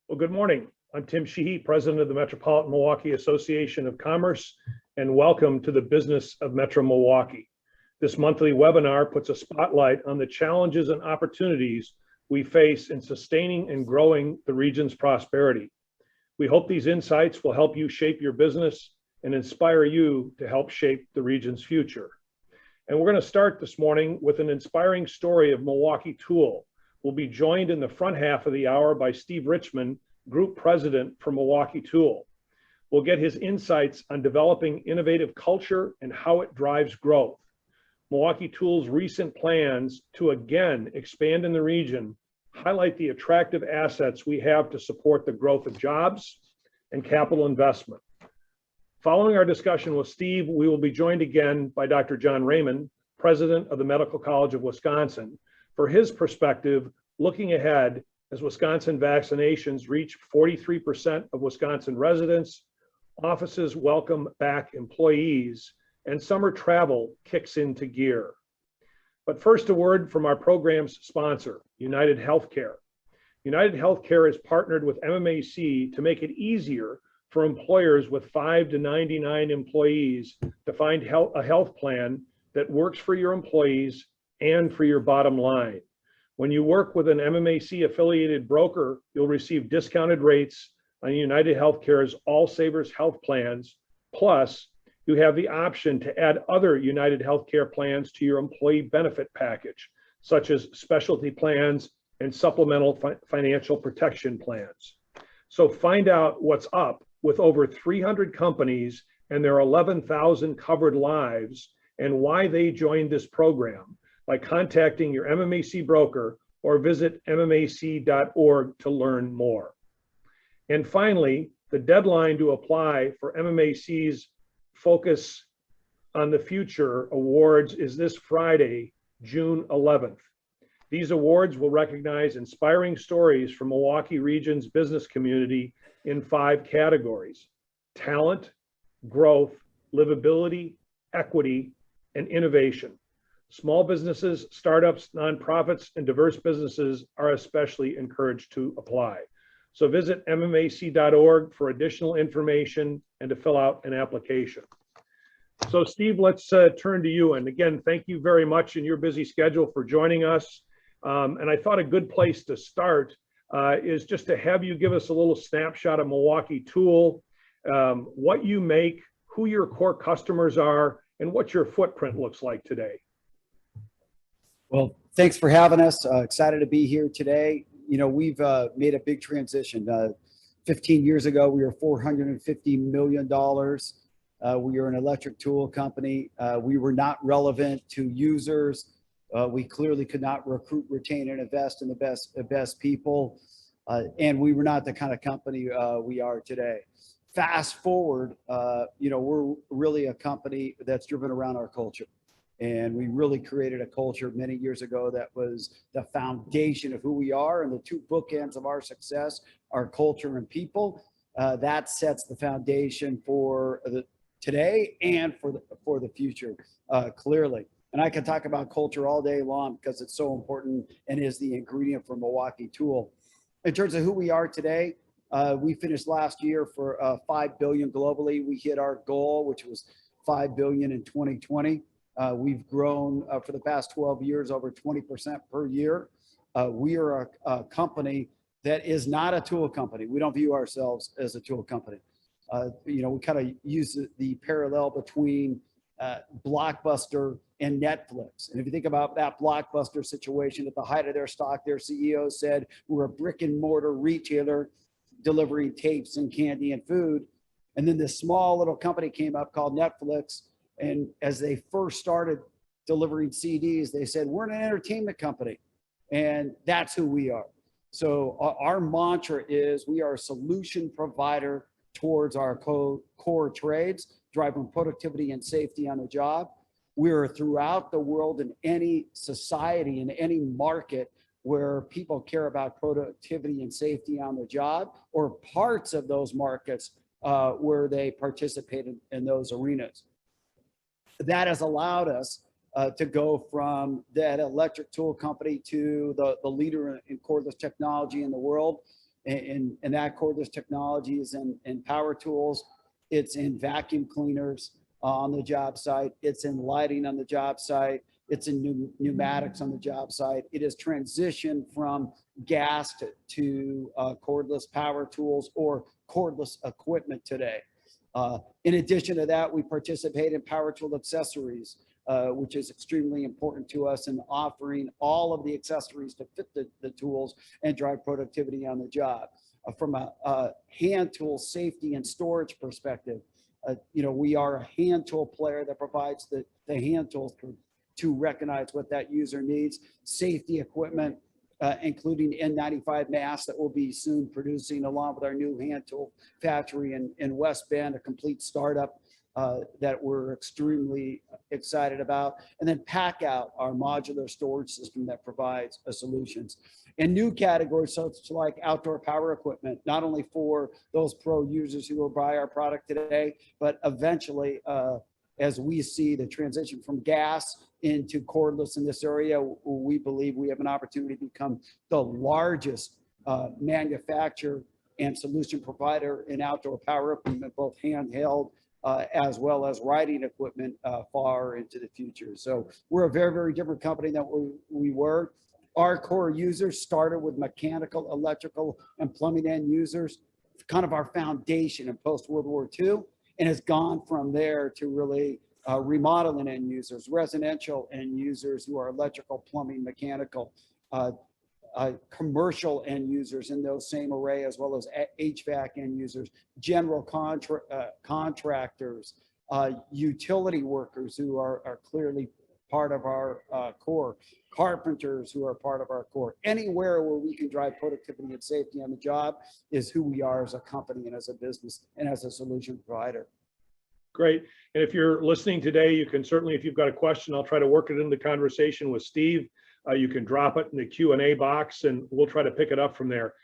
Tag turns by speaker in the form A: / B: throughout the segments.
A: Well, good morning. I'm Tim Sheehy, President of the Metropolitan Milwaukee Association of Commerce, and welcome to the Business of Metro Milwaukee. This monthly webinar puts a spotlight on the challenges and opportunities we face in sustaining and growing the region's prosperity. We hope these insights will help you shape your business and inspire you to help shape the region's future. And we're going to start this morning with an inspiring story of Milwaukee Tool. We'll be joined in the front half of the hour by Steve Richman, Group President for Milwaukee Tool. We'll get his insights on developing innovative culture and how it drives growth. Milwaukee Tool's recent plans to again expand in the region highlight the attractive assets we have to support the growth of jobs and capital investment. Following our discussion with Steve, we will be joined again by Dr. John Raymond, President of the Medical College of Wisconsin, for his perspective looking ahead as Wisconsin vaccinations reach 43% of Wisconsin residents, offices welcome back employees, and summer travel kicks into gear. But first, a word from our program's sponsor, United Healthcare. United Healthcare has partnered with MMAC to make it easier for employers with 5 to 99 employees to find a health plan that works for your employees and for your bottom line. When you work with an MMAC affiliated broker, you'll receive discounted rates on United Healthcare's All Savers health plans. Plus, you have the option to add other United Healthcare plans to your employee benefit package, such as specialty plans and supplemental financial protection plans. So find out what's up with over 300 companies and their 11,000 covered lives and why they joined this program by contacting your MMAC broker or visit MMAC.org to learn more. And finally, the deadline to apply for MMAC's Focus on the Future Awards is this Friday, June 11th. These awards will recognize inspiring stories from Milwaukee region's business community in 5 categories: talent, growth, livability, equity, and innovation. Small businesses, startups, nonprofits, and diverse businesses are especially encouraged to apply. So visit MMAC.org for additional information and to fill out an application. So Steve, let's turn to you. And again, thank you very much in your busy schedule for joining us. And I thought a good place to start is just to have you give us a little snapshot of Milwaukee Tool, what you make, who your core customers are, and what your footprint looks like today.
B: Well, thanks for having us. Excited to be here today. You know, we've made a big transition. 15 years ago, we were $450 million. We are an electric tool company. We were not relevant to users. We clearly could not recruit, retain, and invest in the best people. And we were not the kind of company we are today. Fast forward, you know, we're really a company that's driven around our culture. And we really created a culture many years ago that was the foundation of who we are, and the 2 bookends of our success are culture and people. That sets the foundation for today and for the future, clearly. And I can talk about culture all day long because it's so important and is the ingredient for Milwaukee Tool. In terms of who we are today, we finished last year for $5 billion globally. We hit our goal, which was $5 billion in 2020. We've grown for the past 12 years over 20% per year. We are a company that is not a tool company. We don't view ourselves as a tool company. You know, we kind of use the parallel between Blockbuster and Netflix. And if you think about that Blockbuster situation, at the height of their stock, their CEO said, we're a brick and mortar retailer delivering tapes and candy and food. And then this small little company came up called Netflix. And as they first started delivering CDs, they said, we're an entertainment company. And that's who we are. So our mantra is we are a solution provider towards our core trades, driving productivity and safety on the job. We are throughout the world in any society, in any market where people care about productivity and safety on the job, or parts of those markets where they participate in those arenas. That has allowed us to go from that electric tool company to the leader in cordless technology in the world. And that cordless technology is in power tools. It's in vacuum cleaners on the job site. It's in lighting on the job site. It's in pneumatics on the job site. It has transitioned from gas to cordless power tools or cordless equipment today. In addition to that, we participate in power tool accessories, which is extremely important to us in offering all of the accessories to fit the tools and drive productivity on the job. From a hand tool safety and storage perspective, we are a hand tool player that provides the hand tools to recognize what that user needs. Safety equipment, including N95 masks that we'll be soon producing along with our new hand tool factory in West Bend, a complete startup that we're extremely excited about. And then Pack Out, our modular storage system that provides solutions. And new categories such like outdoor power equipment, not only for those pro users who will buy our product today, but eventually, as we see the transition from gas into cordless in this area, we believe we have an opportunity to become the largest manufacturer and solution provider in outdoor power equipment, both handheld as well as riding equipment far into the future. So we're a very, very different company than we were. Our core users started with mechanical, electrical, and plumbing end users, kind of our foundation in post-World War II, and has gone from there to really remodeling end users, residential end users who are electrical, plumbing, mechanical, commercial end users in those same array, as well as HVAC end users, general contractors, utility workers who are clearly part of our core, carpenters who are part of our core. Anywhere where we can drive productivity and safety on the job is who we are as a company and as a business and as a solution provider.
A: Great. And if you're listening today, you can certainly, if you've got a question, I'll try to work it into the conversation with Steve. You can drop it in the Q&A box and we'll try to pick it up from there.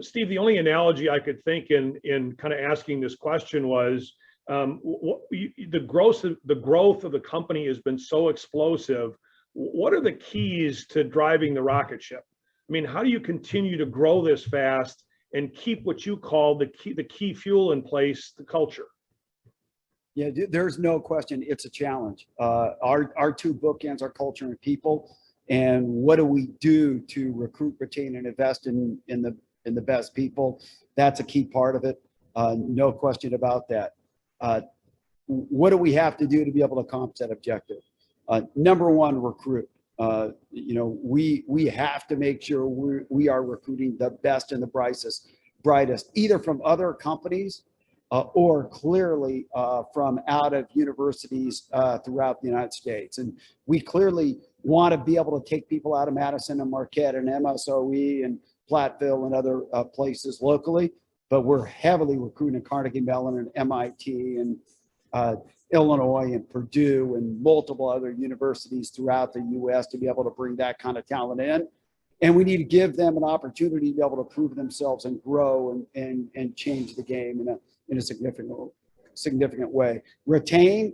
A: Steve, the only analogy I could think in kind of asking this question was the growth of the company has been so explosive. What are the keys to driving the rocket ship? I mean, how do you continue to grow this fast and keep what you call the key fuel in place, the culture?
B: Yeah, there's no question it's a challenge. Our two bookends are culture and people. And what do we do to recruit, retain, and invest in the best people? That's a key part of it. No question about that. What do we have to do to be able to accomplish that objective? Number one, recruit. We have to make sure we are recruiting the best and the brightest, either from other companies or clearly from out of universities throughout the United States. And we clearly want to be able to take people out of Madison and Marquette and MSOE and Platteville and other places locally, but we're heavily recruiting at Carnegie Mellon and MIT and Illinois and Purdue and multiple other universities throughout the U.S. to be able to bring that kind of talent in. And we need to give them an opportunity to be able to prove themselves and grow and change the game in a significant way. Retain,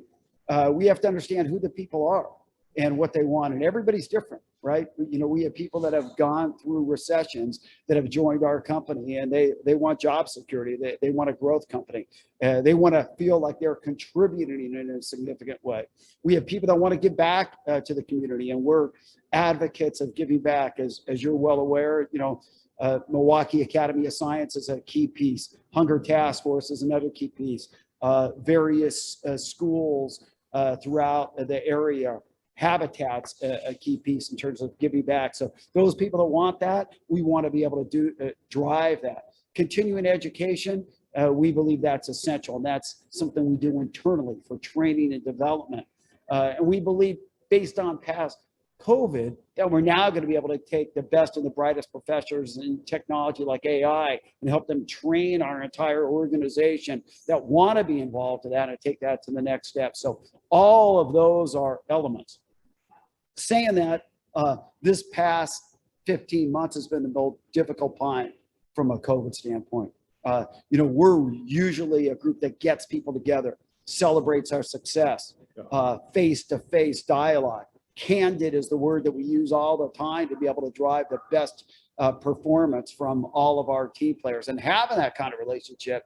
B: we have to understand who the people are and what they want. And everybody's different, right? We have people that have gone through recessions that have joined our company and they want job security. They want a growth company. They want to feel like they're contributing in a significant way. We have people that want to give back to the community, and we're advocates of giving back. As you're well aware, Milwaukee Academy of Science is a key piece. Hunger Task Force is another key piece. Various schools throughout the area. Habitat's a key piece in terms of giving back. So those people that want that, we want to be able to drive that. Continuing education, we believe that's essential, and that's something we do internally for training and development. And we believe, based on past COVID, that we're now going to be able to take the best and the brightest professors in technology like AI and help them train our entire organization that want to be involved in that and take that to the next step. So all of those are elements. Saying that, this past 15 months has been the most difficult time from a COVID standpoint. We're usually a group that gets people together, celebrates our success, face-to-face dialogue. Candid is the word that we use all the time to be able to drive the best performance from all of our team players. And having that kind of relationship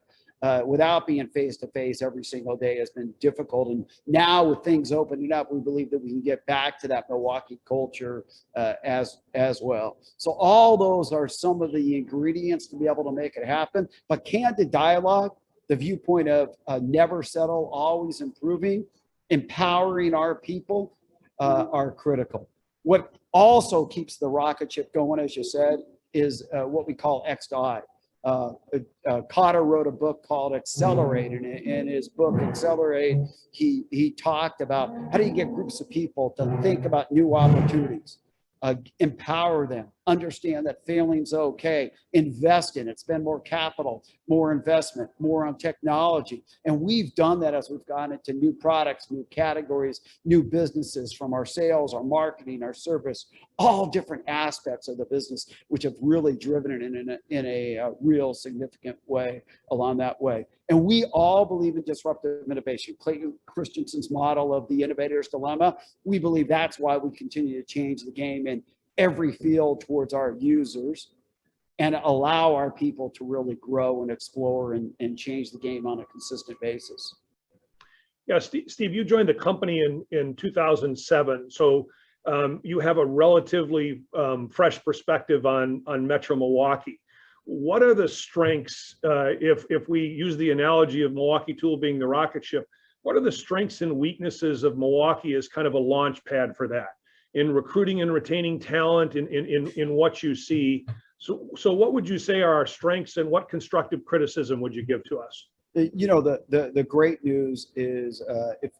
B: without being face to face every single day has been difficult. And now with things opening up, we believe that we can get back to that Milwaukee culture as well. So all those are some of the ingredients to be able to make it happen. But candid dialogue, the viewpoint of never settle, always improving, empowering our people are critical. What also keeps the rocket ship going, as you said, is what we call X to I. Cotter wrote a book called Accelerate, and in his book Accelerate, he talked about how do you get groups of people to think about new opportunities, empower them, understand that failing's okay, invest in it, spend more capital, more investment, more on technology. And we've done that as we've gone into new products, new categories, new businesses, from our sales, our marketing, our service, all different aspects of the business, which have really driven it in a real significant way along that way. And we all believe in disruptive innovation. Clayton Christensen's model of the innovator's dilemma, we believe that's why we continue to change the game in every field towards our users and allow our people to really grow and explore and change the game on a consistent basis.
A: Yeah, Steve, you joined the company in 2007. So you have a relatively fresh perspective on Metro Milwaukee. What are the strengths, if we use the analogy of Milwaukee Tool being the rocket ship, what are the strengths and weaknesses of Milwaukee as kind of a launch pad for that in recruiting and retaining talent in what you see? So what would you say are our strengths, and what constructive criticism would you give to us?
B: You know, the great news is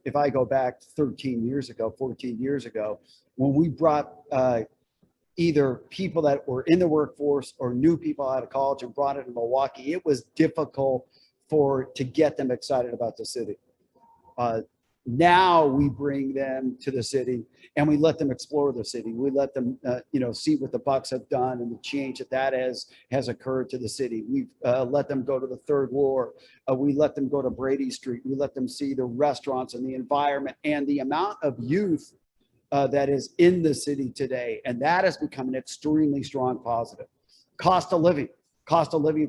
B: if I go back 13 years ago, 14 years ago, when we brought either people that were in the workforce or new people out of college and brought it to Milwaukee, it was difficult to get them excited about the city. Now we bring them to the city and we let them explore the city. We let them, see what the Bucks have done and the change that has occurred to the city. We've let them go to the third floor. We let them go to Brady Street. We let them see the restaurants and the environment and the amount of youth that is in the city today. And that has become an extremely strong positive. Cost of living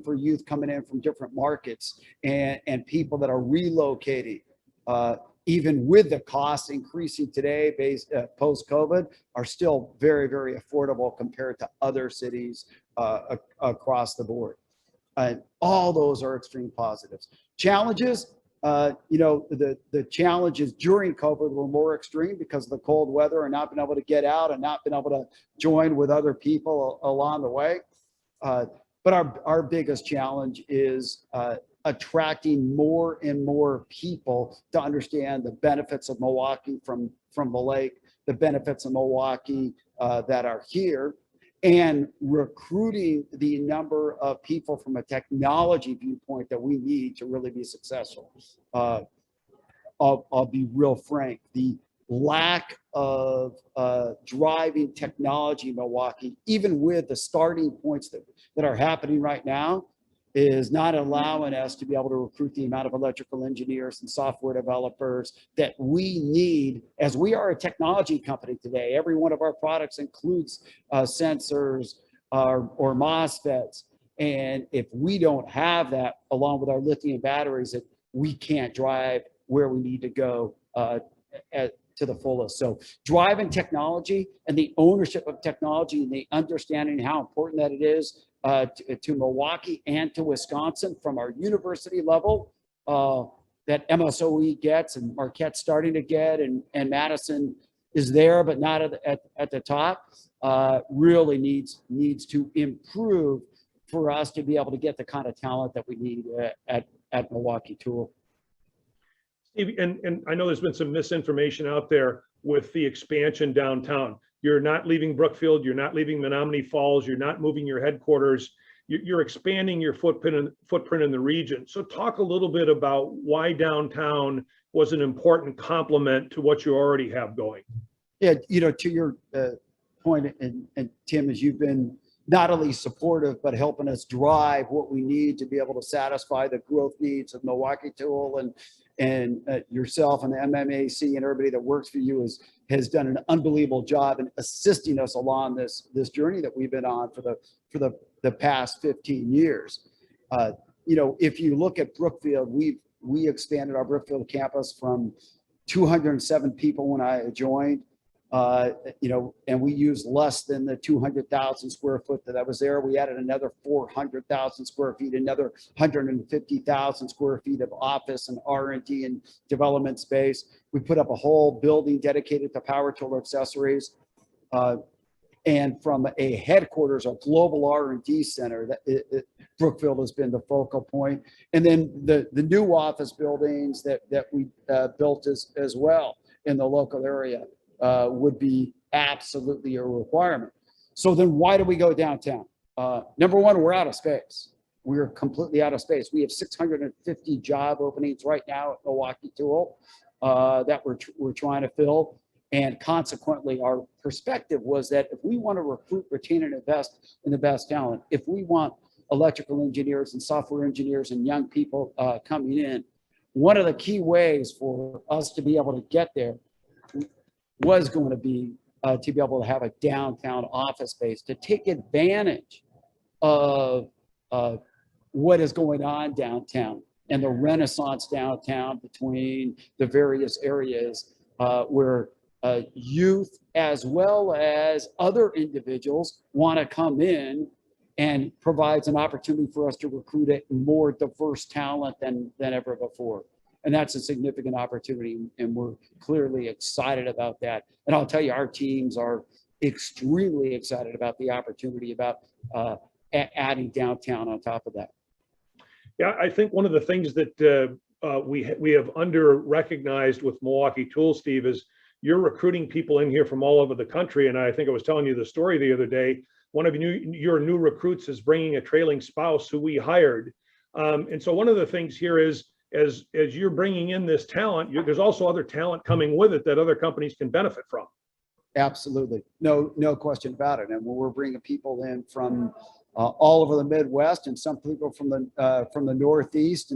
B: for youth coming in from different markets and people that are relocating. Even with the costs increasing today based post-COVID, are still very, very affordable compared to other cities across the board. All those are extreme positives. Challenges, the challenges during COVID were more extreme because of the cold weather and not being able to get out and not being able to join with other people along the way. But our biggest challenge is attracting more and more people to understand the benefits of Milwaukee from the lake, the benefits of Milwaukee that are here, and recruiting the number of people from a technology viewpoint that we need to really be successful. I'll be real frank, the lack of driving technology in Milwaukee, even with the starting points that are happening right now, is not allowing us to be able to recruit the amount of electrical engineers and software developers that we need, as we are a technology company today. Every one of our products includes sensors or MOSFETs. And if we don't have that, along with our lithium batteries, that we can't drive where we need to go to the fullest. So driving technology and the ownership of technology and the understanding how important that it is to Milwaukee and to Wisconsin from our university level that MSOE gets and Marquette's starting to get, and Madison is there but not at the top, really needs to improve for us to be able to get the kind of talent that we need at Milwaukee Tool.
A: Steve, and I know there's been some misinformation out there with the expansion downtown. You're not leaving Brookfield, you're not leaving Menominee Falls, you're not moving your headquarters, you're expanding your footprint in the region. So talk a little bit about why downtown was an important complement to what you already have going.
B: Yeah, to your point, and Tim, as you've been not only supportive, but helping us drive what we need to be able to satisfy the growth needs of Milwaukee Tool and yourself and the MMAC and everybody that works for you has done an unbelievable job in assisting us along this journey that we've been on for the past 15 years. If you look at Brookfield, we expanded our Brookfield campus from 207 people when I joined, and we used less than the 200,000 square foot that was there. We added another 400,000 square feet, another 150,000 square feet of office and R&D and development space. We put up a whole building dedicated to power tool accessories. And from a headquarters, a global R&D center, Brookfield has been the focal point. And then the new office buildings that we built as well in the local area would be absolutely a requirement. So then why do we go downtown? Number one, we're out of space. We're completely out of space. We have 650 job openings right now at Milwaukee Tool that we're trying to fill. And consequently, our perspective was that if we want to recruit, retain, and invest in the best talent, if we want electrical engineers and software engineers and young people coming in, one of the key ways for us to be able to get there was going to be able to have a downtown office space to take advantage of what is going on downtown and the renaissance downtown between the various areas where youth as well as other individuals want to come in, and provides an opportunity for us to recruit a more diverse talent than ever before. And that's a significant opportunity, and we're clearly excited about that. And I'll tell you, our teams are extremely excited about the opportunity about adding downtown on top of that.
A: Yeah, I think one of the things that we have under-recognized with Milwaukee Tool, Steve, is you're recruiting people in here from all over the country. And I think I was telling you the story the other day. One of your new recruits is bringing a trailing spouse who we hired. And so one of the things here is, as you're bringing in this talent, there's also other talent coming with it that other companies can benefit from.
B: Absolutely. No question about it. And we're bringing people in from all over the Midwest, and some people from the Northeast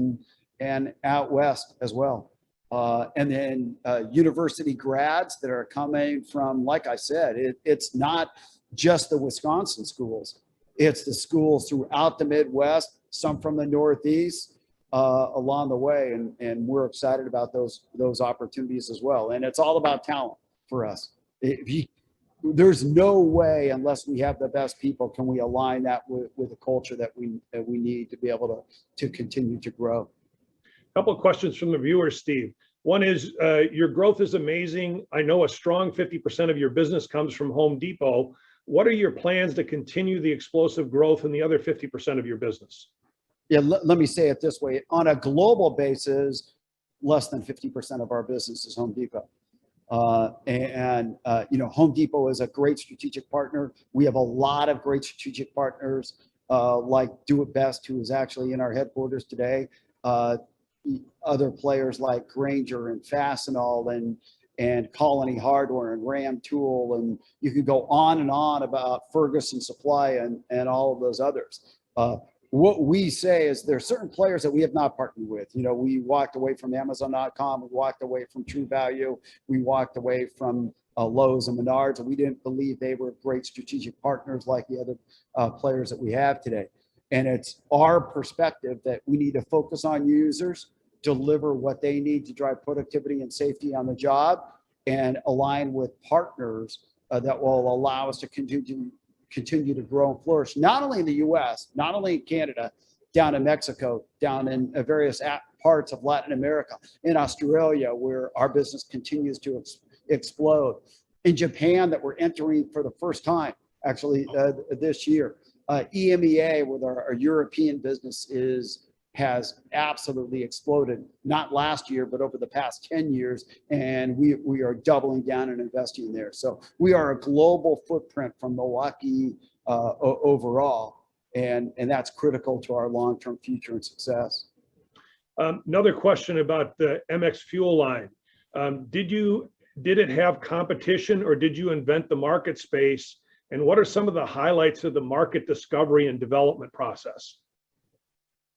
B: and out West as well. And then university grads that are coming from, like I said, it's not just the Wisconsin schools. It's the schools throughout the Midwest, some from the Northeast along the way. And we're excited about those opportunities as well. And it's all about talent for us. There's no way, unless we have the best people, can we align that with the culture that we need to be able to continue to grow.
A: A couple of questions from the viewers, Steve. One is, your growth is amazing. I know a strong 50% of your business comes from Home Depot. What are your plans to continue the explosive growth in the other 50% of your business?
B: Yeah, let me say it this way. On a global basis, less than 50% of our business is Home Depot. Home Depot is a great strategic partner. We have a lot of great strategic partners like Do It Best, who is actually in our headquarters today. Other players like Grainger and Fastenal and Colony Hardware and Ram Tool, and you could go on and on about Ferguson Supply and all of those others. What we say is there are certain players that we have not partnered with. We walked away from Amazon.com, we walked away from True Value, we walked away from Lowe's and Menards, and we didn't believe they were great strategic partners like the other players that we have today. And it's our perspective that we need to focus on users, deliver what they need to drive productivity and safety on the job, and align with partners that will allow us to continue to grow and flourish, not only in the US, not only in Canada, down in Mexico, down in various parts of Latin America, in Australia, where our business continues to explode, in Japan, that we're entering for the first time, actually, this year. EMEA, with our European business, has absolutely exploded, not last year, but over the past 10 years. And we are doubling down and investing there. So we are a global footprint from Milwaukee overall. And that's critical to our long-term future and success.
A: Another question about the MX Fuel line. Did it have competition, or did you invent the market space? And what are some of the highlights of the market discovery and development process?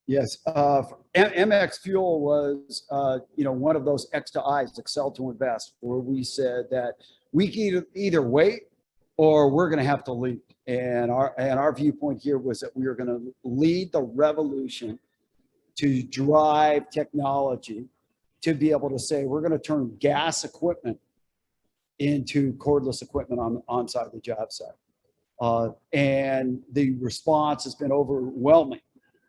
B: Yes, MX Fuel was, one of those X to I's, excel to invest, where we said that we can either wait or we're going to have to lead. And our viewpoint here was that we were going to lead the revolution to drive technology to be able to say we're going to turn gas equipment into cordless equipment on-site the job site. And the response has been overwhelming.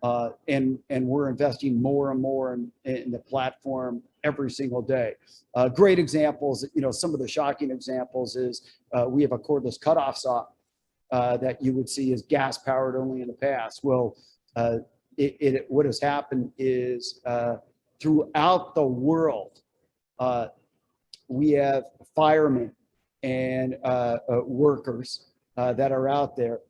B: And we're investing more and more in the platform every single day. Great examples, some of the shocking examples is we have a cordless cutoff saw that you would see as gas powered only in the past. Well, what has happened is throughout the world, we have firemen and workers that are out there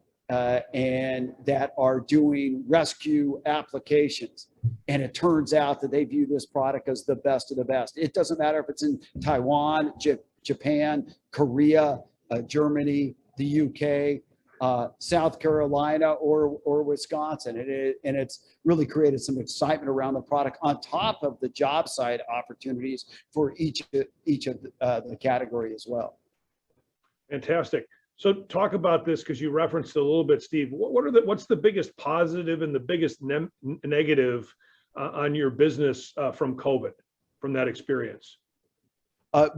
B: and that are doing rescue applications. And it turns out that they view this product as the best of the best. It doesn't matter if it's in Taiwan, Japan, Korea, Germany, the UK, South Carolina, or Wisconsin. And it's really created some excitement around the product on top of the job site opportunities for each of the category as well.
A: Fantastic. So talk about this because you referenced it a little bit, Steve. What's the biggest positive and the biggest negative on your business from COVID, from that experience?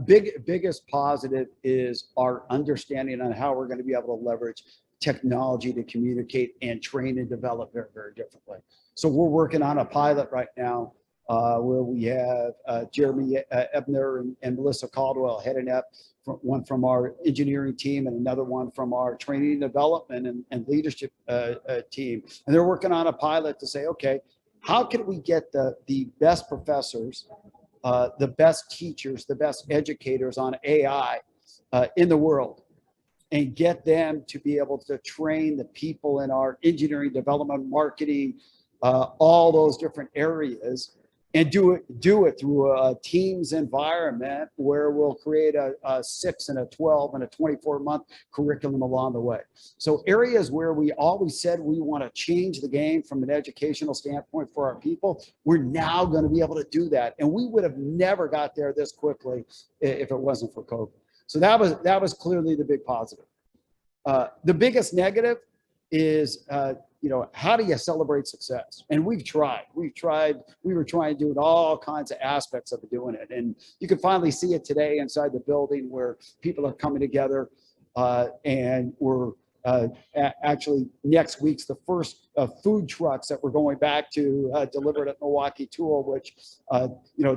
B: Biggest positive is our understanding on how we're going to be able to leverage technology to communicate and train and develop very, very differently. So we're working on a pilot right now where we have Jeremy Ebner and Melissa Caldwell heading up, one from our engineering team and another one from our training and development and leadership team. And they're working on a pilot to say, okay, how can we get the best professors, the best teachers, the best educators on AI in the world, and get them to be able to train the people in our engineering, development, marketing, all those different areas, and do it through a Teams environment where we'll create a 6 and a 12 and a 24-month curriculum along the way. So areas where we always said we want to change the game from an educational standpoint for our people, we're now going to be able to do that. And we would have never got there this quickly if it wasn't for COVID. So that was clearly the big positive. The biggest negative is, how do you celebrate success? And we were trying to do it all kinds of aspects of doing it. And you can finally see it today inside the building where people are coming together and we're actually next week's the first food trucks that we're going back to delivered at Milwaukee Tool, which,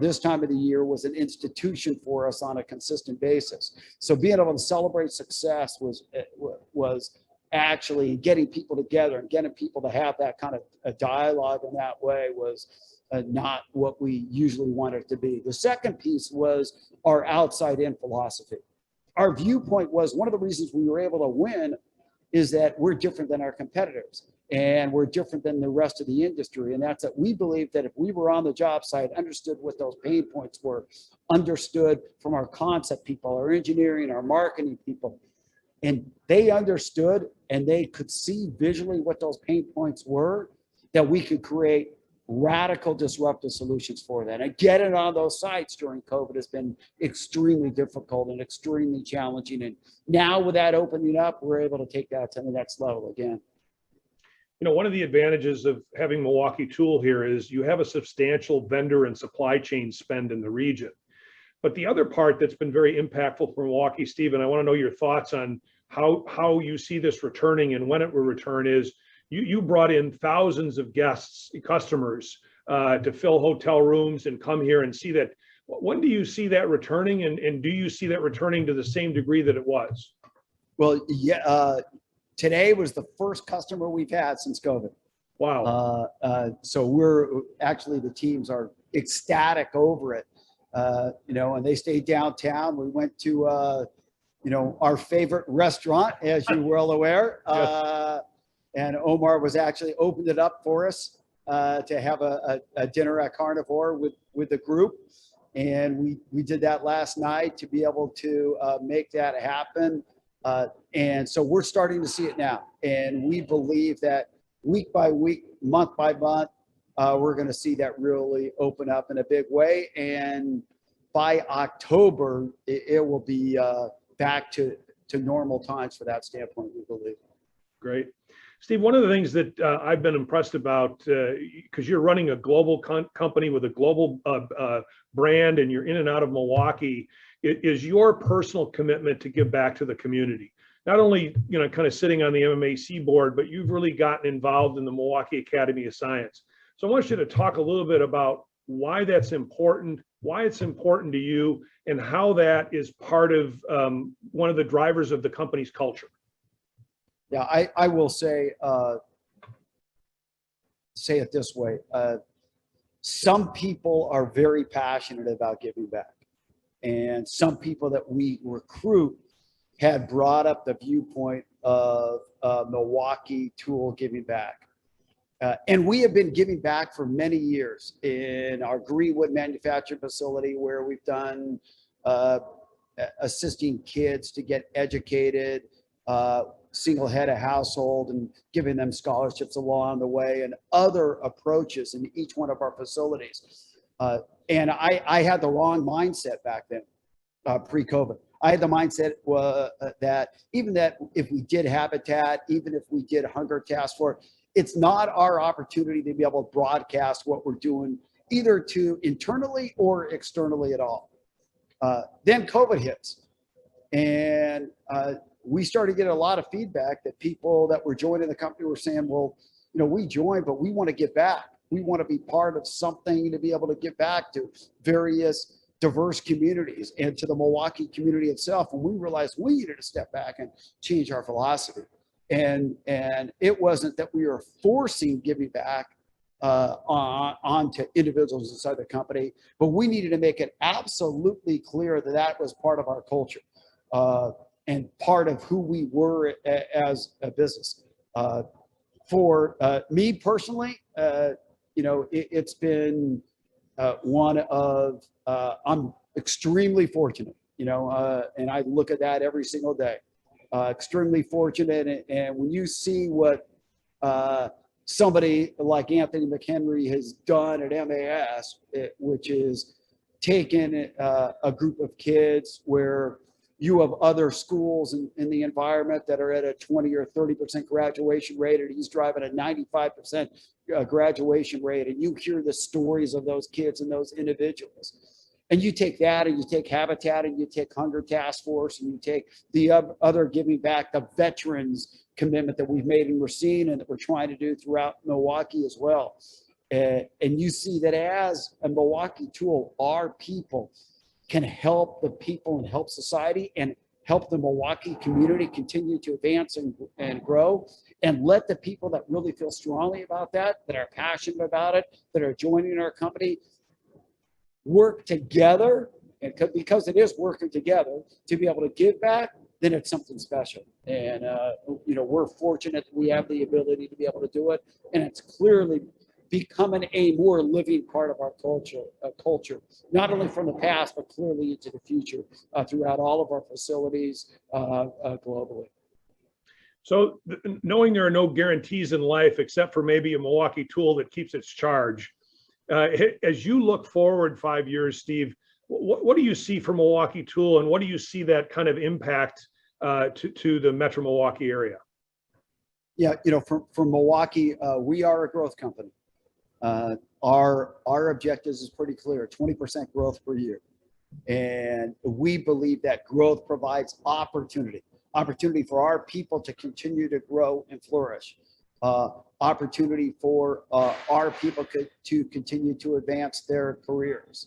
B: this time of the year was an institution for us on a consistent basis. So being able to celebrate success was actually getting people together and getting people to have that kind of a dialogue in that way was not what we usually wanted it to be. The second piece was our outside in philosophy. Our viewpoint was one of the reasons we were able to win is that we're different than our competitors and we're different than the rest of the industry. And that's that we believe that if we were on the job site, understood what those pain points were, understood from our concept people, our engineering, our marketing people, and they understood and they could see visually what those pain points were, that we could create radical disruptive solutions for that. And getting on those sites during COVID has been extremely difficult and extremely challenging. And now with that opening up, we're able to take that to the next level again.
A: One of the advantages of having Milwaukee Tool here is you have a substantial vendor and supply chain spend in the region. But the other part that's been very impactful for Milwaukee, Steve, and I want to know your thoughts on how you see this returning and when it will return is you brought in thousands of guests, customers to fill hotel rooms and come here and see that. When do you see that returning and do you see that returning to the same degree that it was?
B: Well, yeah, today was the first customer we've had since COVID.
A: Wow.
B: So the teams are ecstatic over it. And they stayed downtown. We went to, our favorite restaurant, as you're well aware.
A: Yes.
B: And Omar was actually opened it up for us to have a dinner at Carnivore with the group. And we did that last night to be able to make that happen. And so we're starting to see it now. And we believe that week by week, month by month, we're going to see that really open up in a big way. And by October, it will be back to normal times for that standpoint, we believe.
A: Great. Steve, one of the things that I've been impressed about, because you're running a global company with a global brand and you're in and out of Milwaukee, is your personal commitment to give back to the community. Not only, kind of sitting on the MMAC board, but you've really gotten involved in the Milwaukee Academy of Science. So I want you to talk a little bit about why that's important, why it's important to you, and how that is part of one of the drivers of the company's culture.
B: Yeah, I will say it this way. Some people are very passionate about giving back. And some people that we recruit had brought up the viewpoint of Milwaukee Tool giving back. And we have been giving back for many years in our Greenwood manufacturing facility, where we've done assisting kids to get educated, single head of household, and giving them scholarships along the way, and other approaches in each one of our facilities. And I had the wrong mindset back then, pre-COVID. I had the mindset that even that if we did Habitat, even if we did Hunger Task Force, it's not our opportunity to be able to broadcast what we're doing either to internally or externally at all. Then COVID hits, and we started getting a lot of feedback that people that were joining the company were saying, well, we joined, but we want to give back. We want to be part of something to be able to give back to various diverse communities and to the Milwaukee community itself. And we realized we needed to step back and change our philosophy. And it wasn't that we were forcing giving back onto individuals inside the company, but we needed to make it absolutely clear that that was part of our culture and part of who we were as a business. For me personally, it's been one of, I'm extremely fortunate, and I look at that every single day. Extremely fortunate. And when you see what somebody like Anthony McHenry has done at MAS, which is taken a group of kids where you have other schools in the environment that are at a 20 or 30% graduation rate, and he's driving a 95% graduation rate, and you hear the stories of those kids and those individuals. And you take that, and you take Habitat, and you take Hunger Task Force, and you take the other giving back, the veterans commitment that we've made and we're seeing and that we're trying to do throughout Milwaukee as well. And you see that as a Milwaukee Tool, our people can help the people and help society and help the Milwaukee community continue to advance and grow, and let the people that really feel strongly about that are passionate about it, that are joining our company, work together. And because it is working together to be able to give back, then it's something special. And, we're fortunate that we have the ability to be able to do it. And it's clearly becoming a more living part of our culture, not only from the past, but clearly into the future throughout all of our facilities globally.
A: So knowing there are no guarantees in life, except for maybe a Milwaukee Tool that keeps its charge, as you look forward 5 years, Steve, what do you see for Milwaukee Tool, and what do you see that kind of impact to the Metro Milwaukee area?
B: Yeah, for Milwaukee, we are a growth company. Our objectives is pretty clear: 20% growth per year, and we believe that growth provides opportunity for our people to continue to grow and flourish. Opportunity for our people to continue to advance their careers.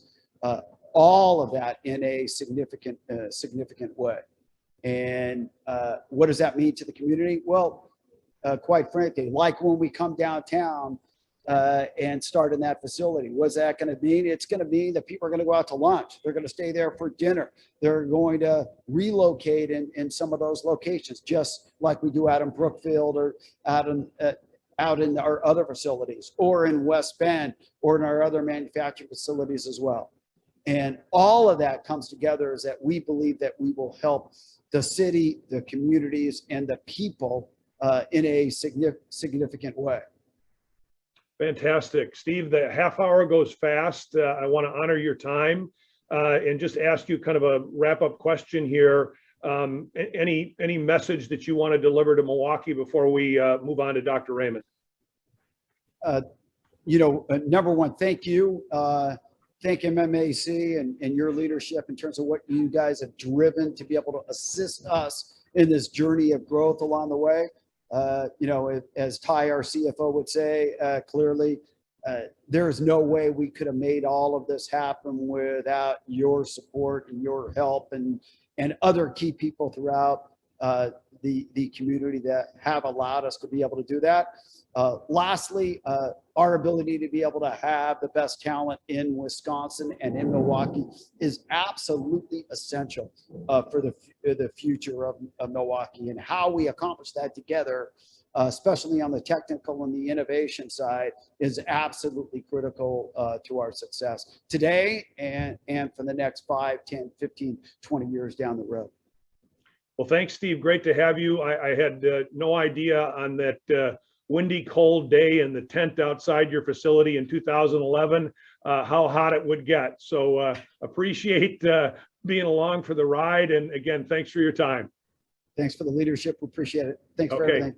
B: All of that in a significant way. And what does that mean to the community? Well, quite frankly, like when we come downtown and start in that facility, what's that going to mean? It's going to mean that people are going to go out to lunch. They're going to stay there for dinner. They're going to relocate in some of those locations, just like we do out in Brookfield or out in our other facilities, or in West Bend, or in our other manufacturing facilities as well. And all of that comes together is that we believe that we will help the city, the communities, and the people in a significant way.
A: Fantastic. Steve, the half hour goes fast. I want to honor your time and just ask you kind of a wrap-up question here. Any message that you want to deliver to Milwaukee before we move on to Dr. Raymond?
B: Number one, thank you. Thank MMAC and your leadership in terms of what you guys have driven to be able to assist us in this journey of growth along the way. As Ty, our CFO, would say clearly, there is no way we could have made all of this happen without your support and your help and other key people throughout the community that have allowed us to be able to do that. Lastly, our ability to be able to have the best talent in Wisconsin and in Milwaukee is absolutely essential for the future of Milwaukee, and how we accomplish that together, especially on the technical and the innovation side, is absolutely critical to our success today and for the next 5, 10, 15, 20 years down the road.
A: Well, thanks, Steve. Great to have you. I had no idea on that windy, cold day in the tent outside your facility in 2011 how hot it would get. So appreciate being along for the ride. And again, thanks for your time.
B: Thanks for the leadership. We appreciate it. Thanks for everything.